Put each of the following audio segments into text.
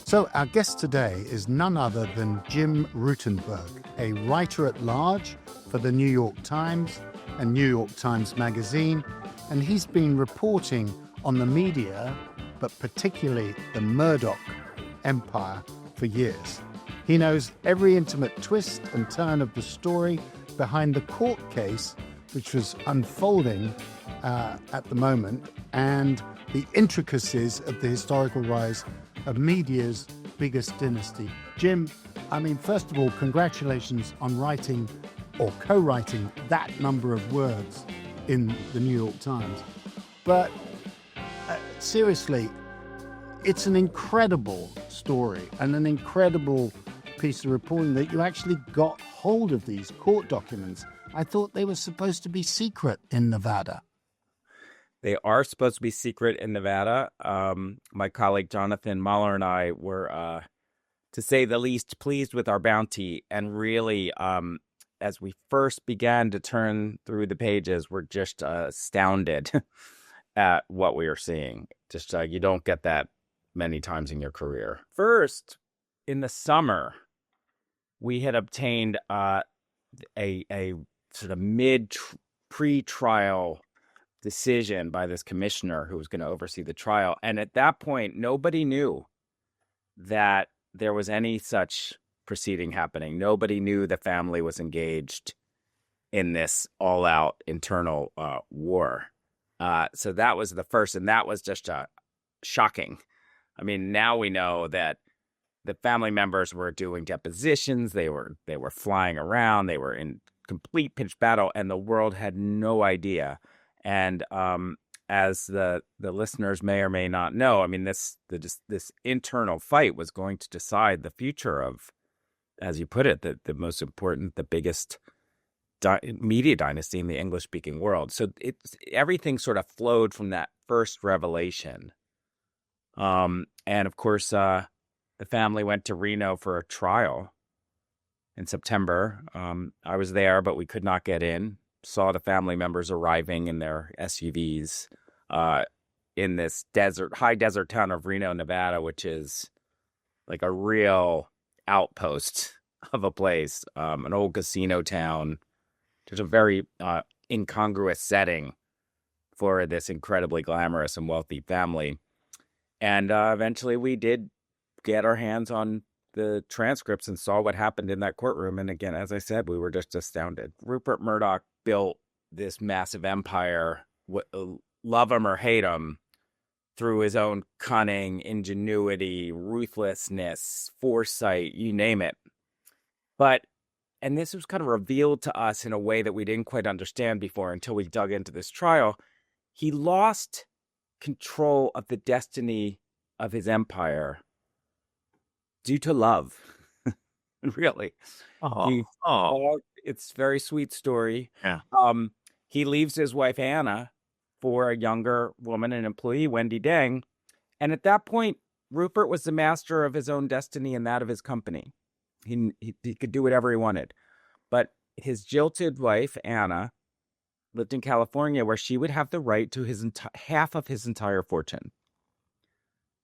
So our guest today is none other than Jim Rutenberg, a writer-at-large for the New York Times and New York Times Magazine, and he's been reporting on the media, but particularly the Murdoch empire, for years. He knows every intimate twist and turn of the story behind the court case, which was unfolding at the moment, and the intricacies of the historical rise of media's biggest dynasty. Jim, first of all, congratulations on writing or co-writing that number of words in the New York Times. But seriously, it's an incredible story and an incredible piece of reporting that you actually got hold of these court documents. I thought they were supposed to be secret in Nevada. They are supposed to be secret in Nevada. My colleague Jonathan Mahler and I were, to say the least, pleased with our bounty. And really, as we first began to turn through the pages, we're just astounded at what we are seing. Just you don't get that many times in your career. First, in the summer, we had obtained a sort of pre-trial decision by this commissioner who was going to oversee the trial. And at that point, nobody knew that there was any such proceeding happening. Nobody knew the family was engaged in this all-out internal war. So that was the first, and that was just shocking. Now we know that the family members were doing depositions. They were flying around. They were in complete pitched battle, and the world had no idea. And as the listeners may or may not know, this internal fight was going to decide the future of, as you put it, the most important, the biggest media dynasty in the English-speaking world. So everything sort of flowed from that first revelation. And of course, the family went to Reno for a trial in September. I was there, but we could not get in. Saw the family members arriving in their SUVs in this high desert town of Reno, Nevada, which is like a real outpost of a place, an old casino town. There's a very incongruous setting for this incredibly glamorous and wealthy family. And eventually we did get our hands on the transcripts and saw what happened in that courtroom. And again, as I said, we were just astounded. Rupert Murdoch built this massive empire, love him or hate him, through his own cunning, ingenuity, ruthlessness, foresight, you name it. And this was kind of revealed to us in a way that we didn't quite understand before until we dug into this trial. He lost control of the destiny of his empire due to love. Really. It's a very sweet story. Yeah. He leaves his wife Anna for a younger woman, an employee, Wendy Deng. And at that point, Rupert was the master of his own destiny and that of his company. He could do whatever he wanted. But his jilted wife, Anna, lived in California, where she would have the right to half of his entire fortune.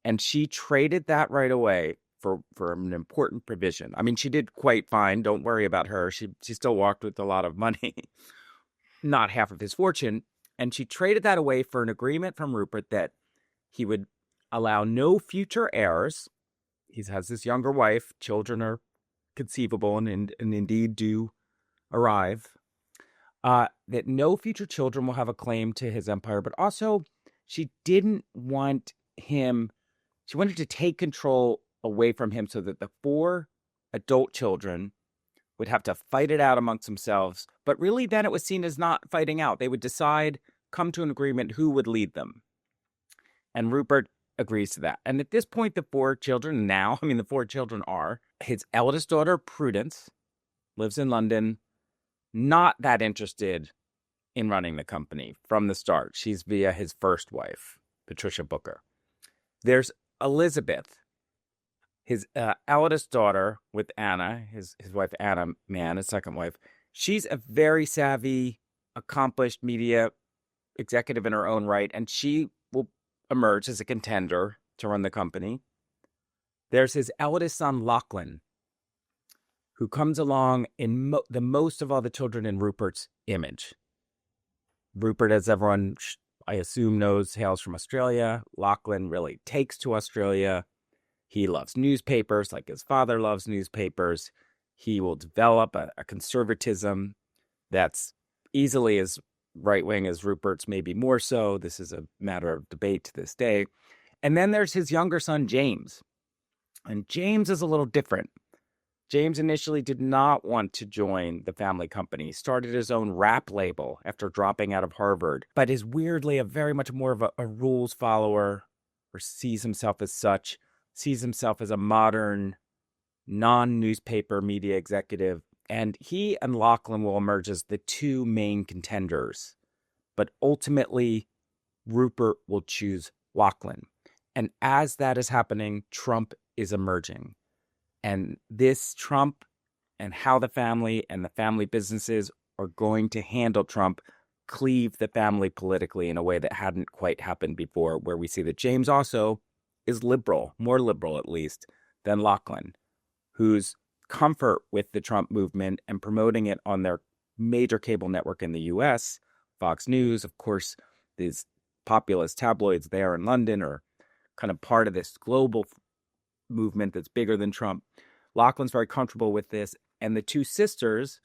And she traded that right away for an important provision. She did quite fine. Don't worry about her. She still walked with a lot of money, not half of his fortune. And she traded that away for an agreement from Rupert that he would allow no future heirs. He has this younger wife. Children are conceivable and indeed do arrive. That no future children will have a claim to his empire. But also, she didn't want him. She wanted to take control away from him so that the 4 adult children would have to fight it out amongst themselves. But really, then it was seen as not fighting out. They would decide, come to an agreement, who would lead them. And Rupert agrees to that. And at this point, the 4 children the 4 children are his eldest daughter, Prudence, lives in London, not that interested in running the company from the start. She's via his first wife, Patricia Booker. There's Elisabeth, his eldest daughter with Anna, his wife Anna Mann, his second wife. She's a very savvy, accomplished media executive in her own right, and she will emerge as a contender to run the company. There's his eldest son, Lachlan, who comes along in the most of all the children in Rupert's image. Rupert, as everyone, I assume, knows, hails from Australia. Lachlan really takes to Australia. He loves newspapers like his father loves newspapers. He will develop a conservatism that's easily as right-wing as Rupert's, maybe more so. This is a matter of debate to this day. And then there's his younger son, James. And James is a little different. James initially did not want to join the family company. He started his own rap label after dropping out of Harvard, but is weirdly very much more of a rules follower, or sees himself as such, sees himself as a modern, non-newspaper media executive. And he and Lachlan will emerge as the two main contenders. But ultimately, Rupert will choose Lachlan. And as that is happening, Trump is emerging. And this Trump and how the family and the family businesses are going to handle Trump cleave the family politically in a way that hadn't quite happened before, where we see that James also is liberal, more liberal at least, than Lachlan, whose comfort with the Trump movement and promoting it on their major cable network in the US, Fox News, of course, these populist tabloids there in London are kind of part of this global movement that's bigger than Trump. Lachlan's very comfortable with this. And the two sisters,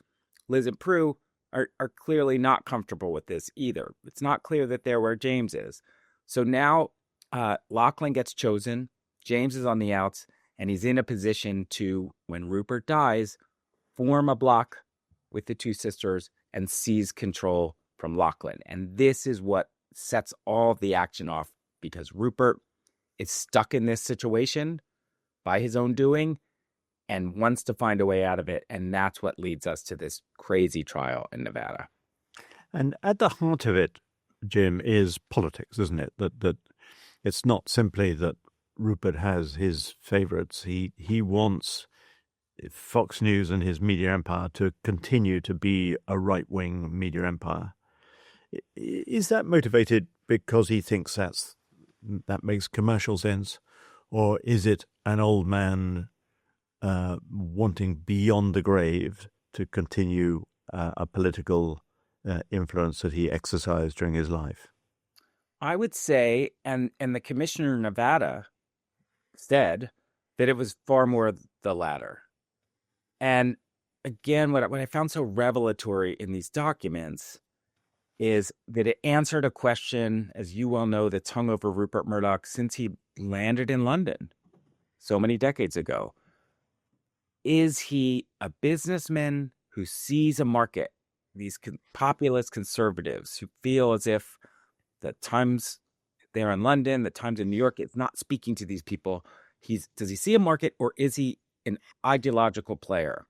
Liz and Prue, are clearly not comfortable with this either. It's not clear that they're where James is. So now Lachlan gets chosen. James is on the outs. And he's in a position to, when Rupert dies, form a bloc with the two sisters and seize control from Lachlan. And this is what sets all of the action off, because Rupert is stuck in this situation by his own doing and wants to find a way out of it. And that's what leads us to this crazy trial in Nevada. And at the heart of it, Jim, is politics, isn't it? That it's not simply that Rupert has his favorites. He wants Fox News and his media empire to continue to be a right-wing media empire. Is that motivated because he thinks that makes commercial sense? Or is it an old man wanting beyond the grave to continue a political influence that he exercised during his life? I would say, and the commissioner in Nevada said that it was far more the latter. And again, what I found so revelatory in these documents is that it answered a question, as you well know, that's hung over Rupert Murdoch since he landed in London so many decades ago. Is he a businessman who sees a market, these populist conservatives who feel as if the Times there in London, the Times in New York, it's not speaking to these people. Does he see a market, or is he an ideological player?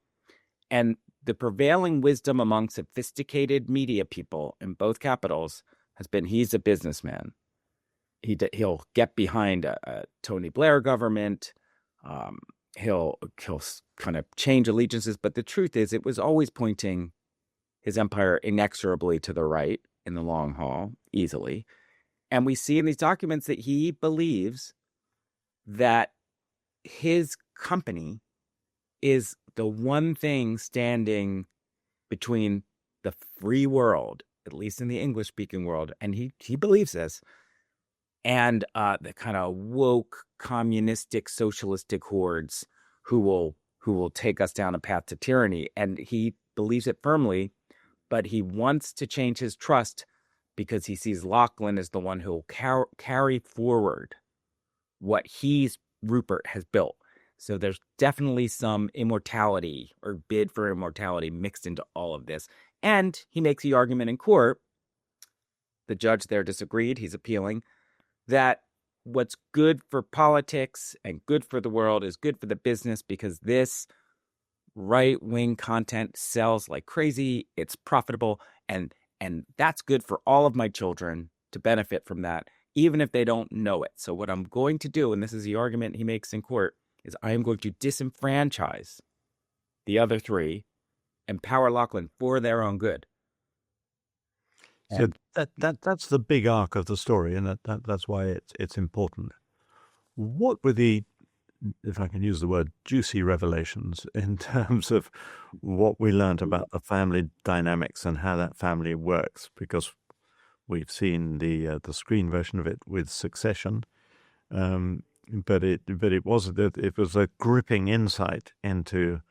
And the prevailing wisdom among sophisticated media people in both capitals has been he's a businessman. He'll get behind a Tony Blair government. He'll kind of change allegiances. But the truth is, it was always pointing his empire inexorably to the right in the long haul, easily. And we see in these documents that he believes that his company is the one thing standing between the free world, at least in the English-speaking world, and he believes this, and the kind of woke, communistic, socialistic hordes who will take us down a path to tyranny. And he believes it firmly, but he wants to change his trust because he sees Lachlan as the one who will carry forward what Rupert has built. So there's definitely some immortality or bid for immortality mixed into all of this. And he makes the argument in court, the judge there disagreed, he's appealing, that what's good for politics and good for the world is good for the business because this right-wing content sells like crazy, it's profitable, and that's good for all of my children to benefit from that, even if they don't know it. So what I'm going to do, and this is the argument he makes in court, is I am going to disenfranchise the other three, empower Lachlan for their own good. So that's the big arc of the story, and that's why it's important. What were the if I can use the word, juicy revelations in terms of what we learned about the family dynamics and how that family works, because we've seen the screen version of it with Succession, but it was a gripping insight into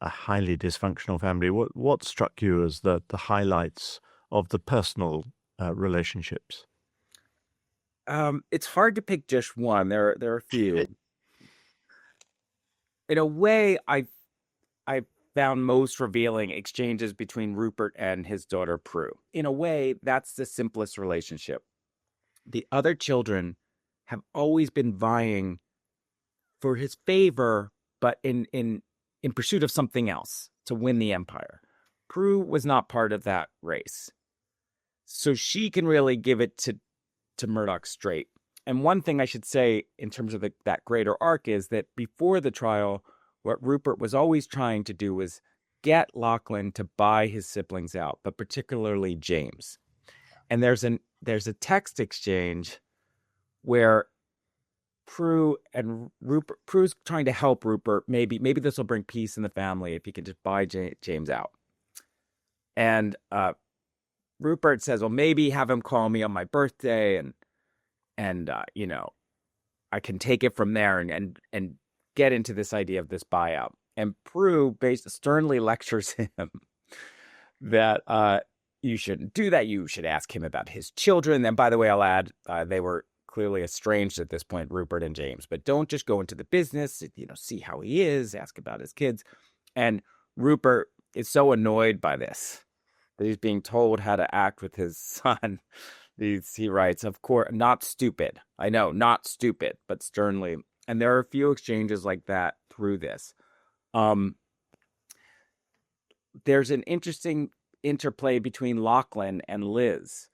a highly dysfunctional family. What struck you as the highlights of the personal relationships? It's hard to pick just one. There are a few. In a way, I found most revealing exchanges between Rupert and his daughter Prue. In a way, that's the simplest relationship. The other children have always been vying for his favor, but in pursuit of something else to win the empire. Prue was not part of that race, so she can really give it to Murdoch straight. And one thing I should say in terms of that greater arc is that before the trial, what Rupert was always trying to do was get Lachlan to buy his siblings out, but particularly James. And there's a text exchange where Prue's trying to help Rupert. Maybe this will bring peace in the family if he can just buy James out. And Rupert says, well, maybe have him call me on my birthday and I can take it from there and get into this idea of this buyout. And Prue sternly lectures him that you shouldn't do that. You should ask him about his children. And by the way, I'll add, they were clearly estranged at this point, Rupert and James, but don't just go into the business, see how he is, ask about his kids. And Rupert is so annoyed by this, that he's being told how to act with his son. He writes, of course, not stupid. I know, not stupid, but sternly. And there are a few exchanges like that through this. There's an interesting interplay between Lachlan and Liz.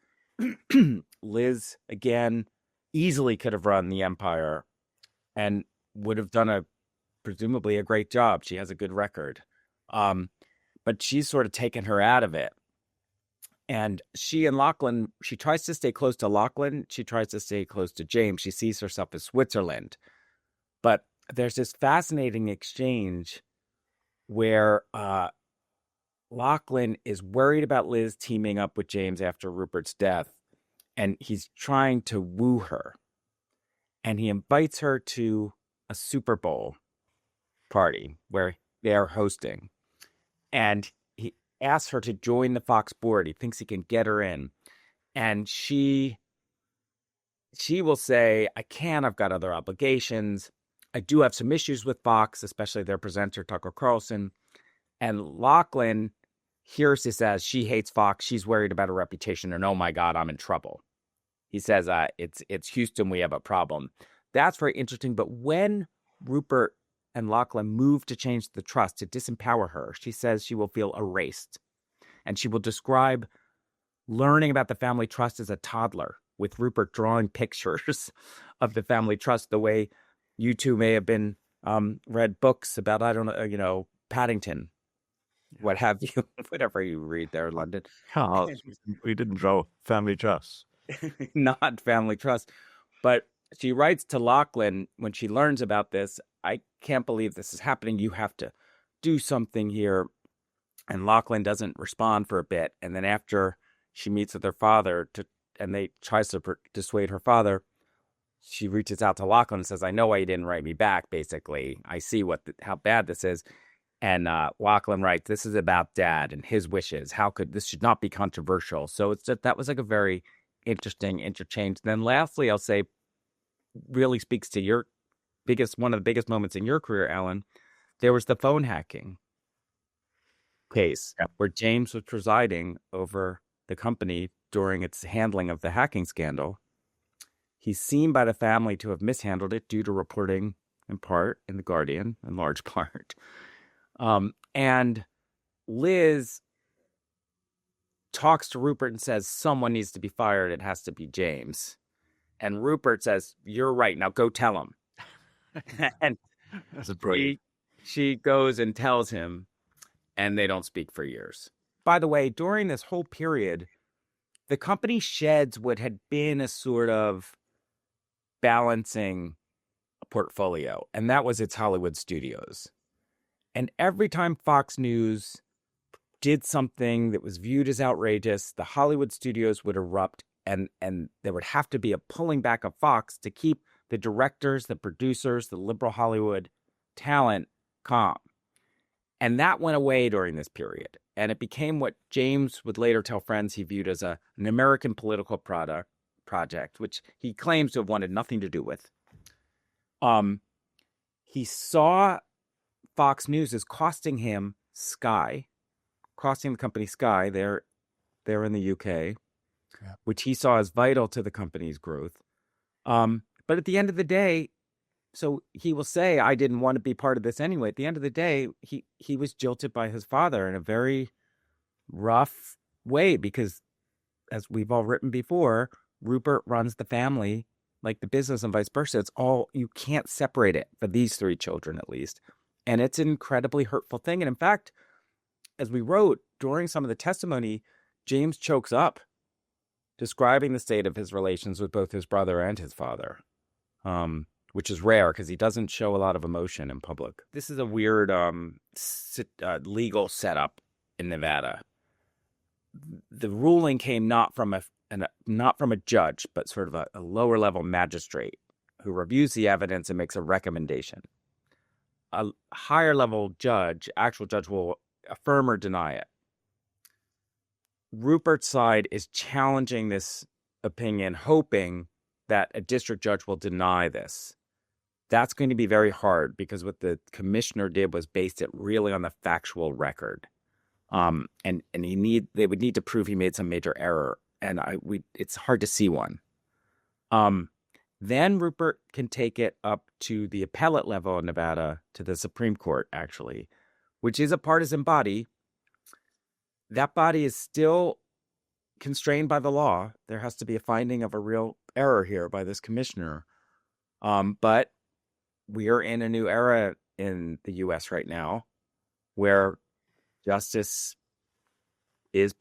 Liz, again, easily could have run the empire and would have done presumably a great job. She has a good record. But she's sort of taken her out of it. And she and Lachlan, she tries to stay close to Lachlan. She tries to stay close to James. She sees herself as Switzerland. But there's this fascinating exchange where Lachlan is worried about Liz teaming up with James after Rupert's death. And he's trying to woo her. And he invites her to a Super Bowl party where they're hosting. And he asks her to join the Fox board. He thinks he can get her in. And she will say, I can't, I've got other obligations. I do have some issues with Fox, especially their presenter, Tucker Carlson. And Lachlan hears this as she hates Fox. She's worried about her reputation. And oh my God, I'm in trouble. He says, it's Houston, we have a problem. That's very interesting. But when Rupert and Lachlan move to change the trust, to disempower her, she says she will feel erased. And she will describe learning about the family trust as a toddler, with Rupert drawing pictures of the family trust, the way you two may have been read books about, I don't know, Paddington, what have you, whatever you read there in London. Oh, we didn't draw family trust. Not family trust. But she writes to Lachlan when she learns about this, I can't believe this is happening. You have to do something here. And Lachlan doesn't respond for a bit. And then after she meets with her father and they tries to dissuade her father, she reaches out to Lachlan and says, I know why you didn't write me back, basically. I see how bad this is. And Lachlan writes, this is about Dad and his wishes. This should not be controversial. So that was like a very interesting interchange. Then lastly, I'll say, really speaks to one of the biggest moments in your career, Alan. There was the phone hacking case where James was presiding over the company during its handling of the hacking scandal. He's seen by the family to have mishandled it due to reporting, in part, in The Guardian, in large part. And Liz talks to Rupert and says, someone needs to be fired. It has to be James. And Rupert says, you're right. Now go tell him. And that's brilliant. She goes and tells him, and they don't speak for years. By the way, during this whole period, the company sheds what had been a sort of balancing portfolio, and that was its Hollywood studios. And every time Fox News did something that was viewed as outrageous, the Hollywood studios would erupt, and there would have to be a pulling back of Fox to keep the directors, the producers, the liberal Hollywood talent calm. And that went away during this period. And it became what James would later tell friends he viewed as an American political project, which he claims to have wanted nothing to do with. He saw Fox News as costing him costing the company Sky there in the UK, which he saw as vital to the company's growth. But at the end of the day, so he will say, I didn't want to be part of this anyway. At the end of the day, he was jilted by his father in a very rough way because, as we've all written before, Rupert runs the family like the business and vice versa. It's all, you can't separate it for these three children at least. And it's an incredibly hurtful thing. And in fact, as we wrote during some of the testimony, James chokes up describing the state of his relations with both his brother and his father. Which is rare because he doesn't show a lot of emotion in public. This is a weird legal setup in Nevada. The ruling came not from a judge, but sort of a lower level magistrate who reviews the evidence and makes a recommendation. A higher level actual judge, will affirm or deny it. Rupert's side is challenging this opinion, hoping that a district judge will deny this. That's going to be very hard because what the commissioner did was based it really on the factual record. And they would need to prove he made some major error. And it's hard to see one. Then Rupert can take it up to the appellate level in Nevada, to the Supreme Court, actually, which is a partisan body. That body is still constrained by the law. There has to be a finding of a real error here by this commissioner. But we are in a new era in the U.S. right now where justice is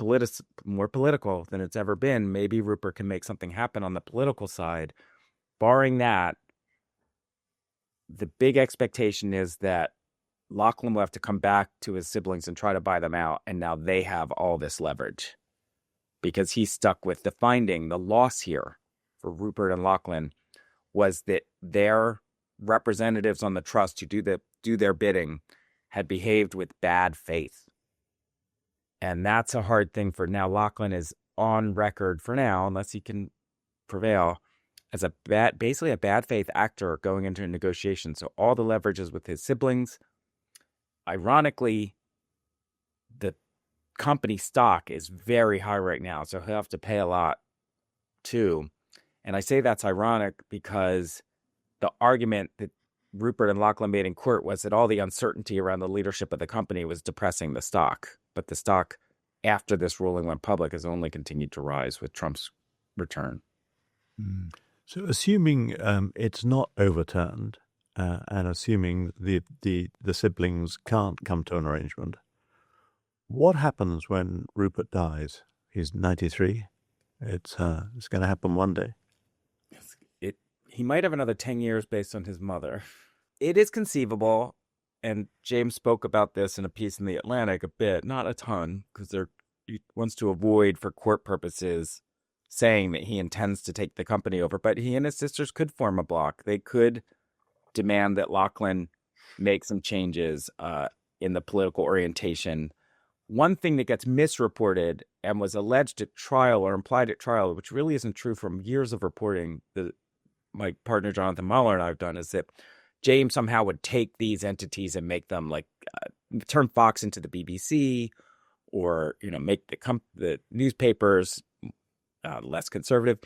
more political than it's ever been. Maybe Rupert can make something happen on the political side. Barring that, the big expectation is that Lachlan will have to come back to his siblings and try to buy them out, and now they have all this leverage because he's stuck with the finding. The loss here for Rupert and Lachlan was that their representatives on the trust who do their bidding had behaved with bad faith. And that's a hard thing for now. Lachlan is on record for now, unless he can prevail, as basically a bad faith actor going into a negotiation. So all the leverage is with his siblings. Ironically, the company stock is very high right now, so he'll have to pay a lot too. And I say that's ironic because the argument that Rupert and Lachlan made in court was that all the uncertainty around the leadership of the company was depressing the stock. But the stock, after this ruling went public, has only continued to rise with Trump's return. So assuming it's not overturned and assuming the siblings can't come to an arrangement, what happens when Rupert dies? He's 93. It's going to happen one day. He might have another 10 years based on his mother. It is conceivable, and James spoke about this in a piece in The Atlantic a bit, not a ton, because he wants to avoid, for court purposes, saying that he intends to take the company over. But he and his sisters could form a bloc. They could demand that Lachlan make some changes in the political orientation. One thing that gets misreported and was alleged at trial or implied at trial, which really isn't true from years of reporting that my partner Jonathan Mahler and I have done, is that James somehow would take these entities and make them turn Fox into the BBC, or make the newspapers less conservative.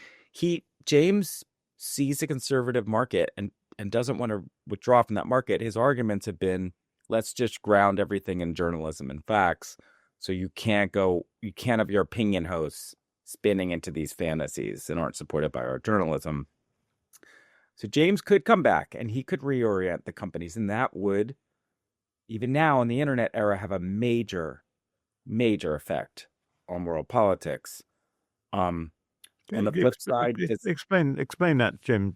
James sees a conservative market and doesn't want to withdraw from that market. His arguments have been, let's just ground everything in journalism and facts. So you can't have your opinion hosts spinning into these fantasies that aren't supported by our journalism. So James could come back and he could reorient the companies, and that would, even now in the internet era, have a major, major effect on world politics. On the flip side, Explain that, Jim.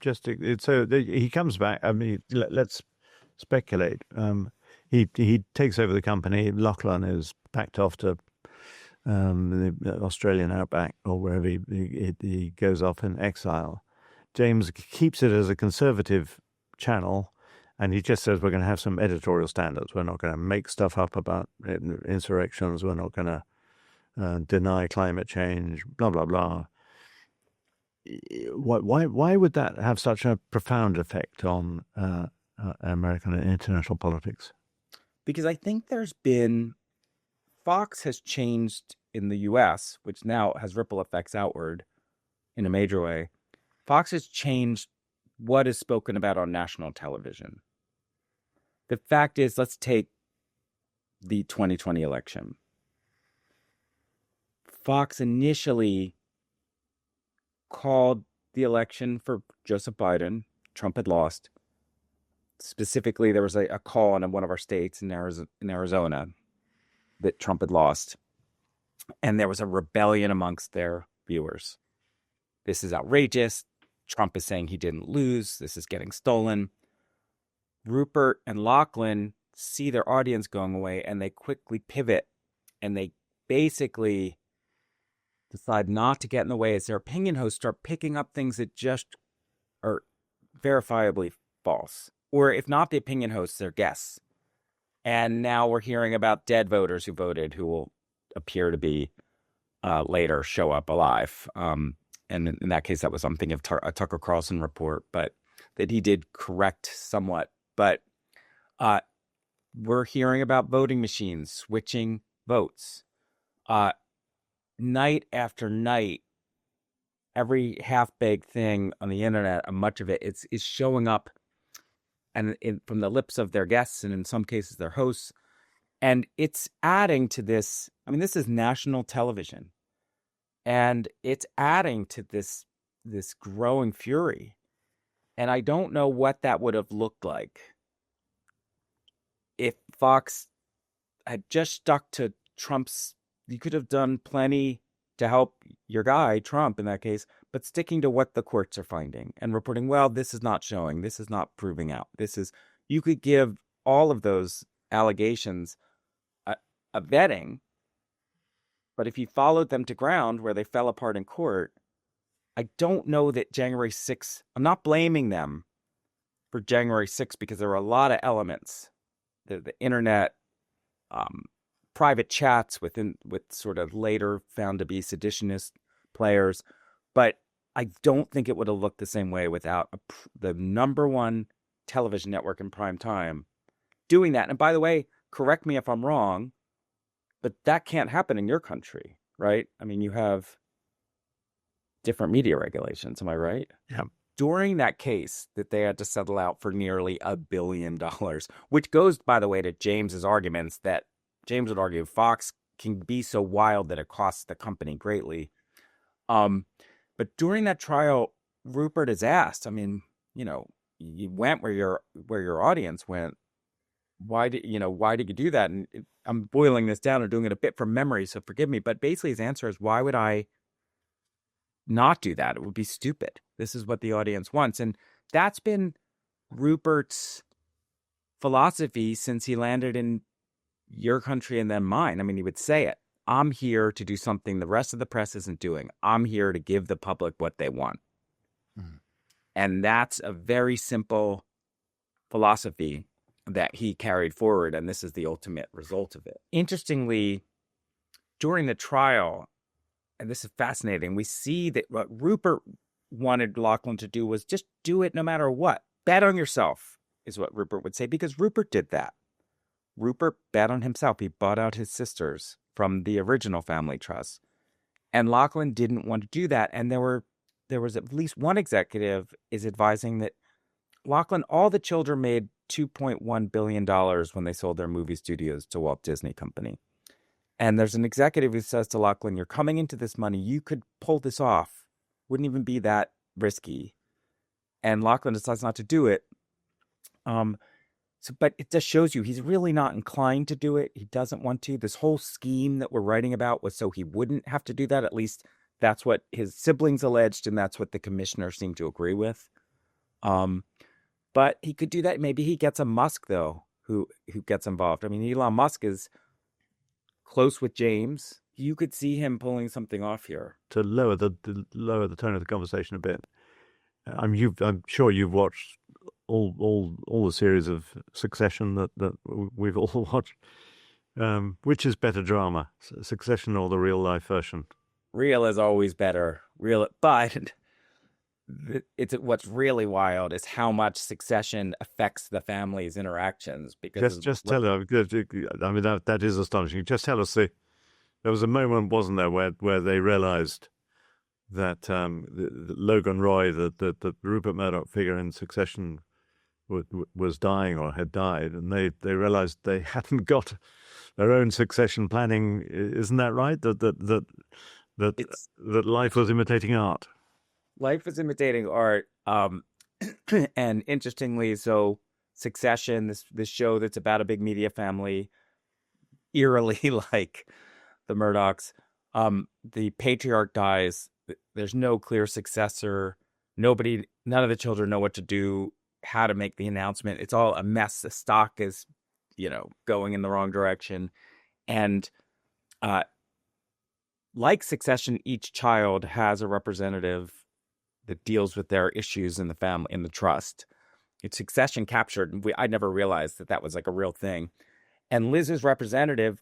He comes back. I mean, let's speculate. He takes over the company. Lachlan is packed off to the Australian outback or wherever he goes off in exile. James keeps it as a conservative channel, and he just says we're going to have some editorial standards. We're not going to make stuff up about insurrections. We're not going to deny climate change. Blah blah blah. Why would that have such a profound effect on American and international politics? Because I think Fox has changed in the U.S., which now has ripple effects outward in a major way. Fox has changed what is spoken about on national television. The fact is, let's take the 2020 election. Fox initially called the election for Joseph Biden. Trump had lost. Specifically, there was a call in one of our states in Arizona that Trump had lost. And there was a rebellion amongst their viewers. This is outrageous. Trump is saying he didn't lose. This is getting stolen. Rupert and Lachlan see their audience going away, and they quickly pivot, and they basically decide not to get in the way as their opinion hosts start picking up things that just are verifiably false. Or if not the opinion hosts, they're guests. And now we're hearing about dead voters who voted who will appear to be later show up alive. And in that case, that was something of a Tucker Carlson report, but that he did correct somewhat. But we're hearing about voting machines switching votes. Night after night, every half-baked thing on the internet, much of it is showing up and from the lips of their guests and in some cases their hosts. And it's adding to this. I mean, this is national television. And it's adding to this growing fury. And I don't know what that would have looked like if Fox had just stuck to Trump's. You could have done plenty to help your guy, Trump, in that case, but sticking to what the courts are finding and reporting, well, this is not showing, this is not proving out. You could give all of those allegations a vetting, but if you followed them to ground where they fell apart in court, I don't know that January 6th, I'm not blaming them for January 6th because there were a lot of elements. The internet, private chats with sort of later found to be seditionist players, but I don't think it would have looked the same way without the number one television network in prime time doing that. And by the way, correct me if I'm wrong, but that can't happen in your country, right? I mean, you have different media regulations, am I right? Yeah. During that case that they had to settle out for nearly $1 billion, which goes, by the way, to James's arguments that James would argue Fox can be so wild that it costs the company greatly. But during that trial, Rupert is asked, I mean, you went where your audience went. Why did you do that? And I'm boiling this down and doing it a bit from memory, so forgive me. But basically his answer is, why would I not do that? It would be stupid. This is what the audience wants. And that's been Rupert's philosophy since he landed in your country and then mine. I mean, he would say it. I'm here to do something the rest of the press isn't doing. I'm here to give the public what they want. Mm. And that's a very simple philosophy that he carried forward, and this is the ultimate result of it. Interestingly, during the trial, and this is fascinating, we see that what Rupert wanted Lachlan to do was just do it no matter what. Bet on yourself, is what Rupert would say, because Rupert did that. Rupert bet on himself. He bought out his sisters from the original family trust. And Lachlan didn't want to do that. And there was at least one executive is advising that Lachlan, all the children made $2.1 billion when they sold their movie studios to Walt Disney Company. And there's an executive who says to Lachlan, you're coming into this money. You could pull this off. Wouldn't even be that risky. And Lachlan decides not to do it. But it just shows you he's really not inclined to do it. He doesn't want to. This whole scheme that we're writing about was so he wouldn't have to do that. At least That's what his siblings alleged, and that's what the commissioner seemed to agree with. But he could do that. Maybe he gets a Musk, though, who gets involved. I mean, Elon Musk is close with James. You could see him pulling something off here. To lower the tone of the conversation a bit, I'm sure you've watched all the series of Succession that we've all watched. Which is better drama, Succession or the real life version? Real is always better. But it's what's really wild is how much Succession affects the family's interactions. Because just tell her. I mean, that is astonishing. Just tell us there was a moment, wasn't there, where they realised that the Logan Roy, the Rupert Murdoch figure in Succession, was dying or had died, and they realised they hadn't got their own succession planning. Isn't that right? That life was imitating art. Life is imitating art. And interestingly, so Succession, this show that's about a big media family, eerily like the Murdochs, the patriarch dies. There's no clear successor. None of the children know what to do, how to make the announcement. It's all a mess. The stock is, going in the wrong direction. And like Succession, each child has a representative that deals with their issues in the family, in the trust. It's Succession captured. I never realized that was like a real thing. And Liz's representative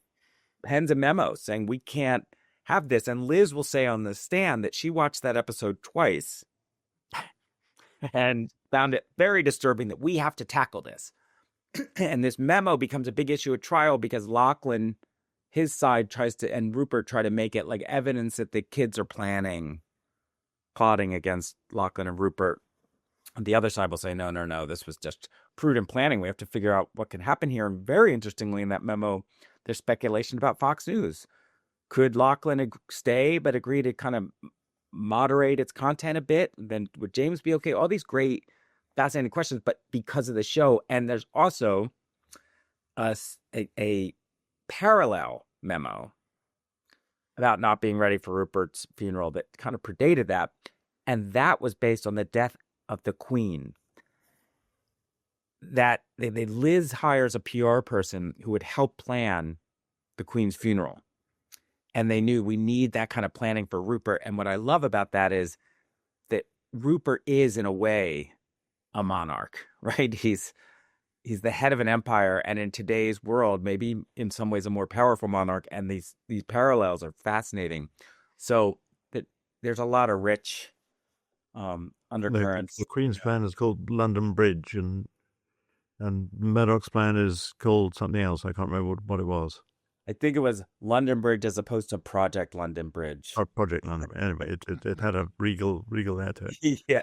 pens a memo saying, we can't have this. And Liz will say on the stand that she watched that episode twice and found it very disturbing that we have to tackle this. And this memo becomes a big issue at trial because Lachlan, his side, and Rupert try to make it like evidence that the kids are plotting against Lachlan and Rupert. And the other side will say, no, this was just prudent planning. We have to figure out what can happen here. And very interestingly, in that memo, there's speculation about Fox News. Could Lachlan stay but agree to kind of moderate its content a bit? Then would James be okay? All these great, fascinating questions, but because of the show. And there's also a parallel memo about not being ready for Rupert's funeral that kind of predated that. And that was based on the death of the Queen. That Liz hires a PR person who would help plan the Queen's funeral. And they knew we need that kind of planning for Rupert. And what I love about that is that Rupert is, in a way, a monarch, right? He's the head of an empire, and in today's world, maybe in some ways a more powerful monarch. And these parallels are fascinating. So that there's a lot of rich undercurrents. The Queen's plan is called London Bridge, and Murdoch's plan is called something else. I can't remember what it was. I think it was London Bridge as opposed to Project London Bridge. Or Project London. Anyway, it had a regal air to it. Yeah.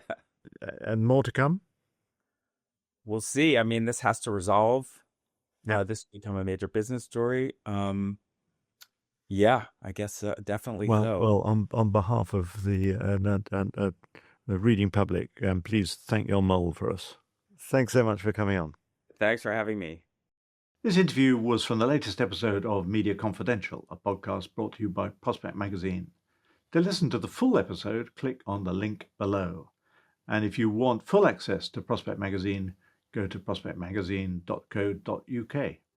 And more to come? We'll see. I mean, this has to resolve. This will become a major business story. Yeah, I guess definitely so. Well, on behalf of the reading public, please thank your mole for us. Thanks so much for coming on. Thanks for having me. This interview was from the latest episode of Media Confidential, a podcast brought to you by Prospect Magazine. To listen to the full episode, click on the link below. And if you want full access to Prospect Magazine, go to prospectmagazine.co.uk.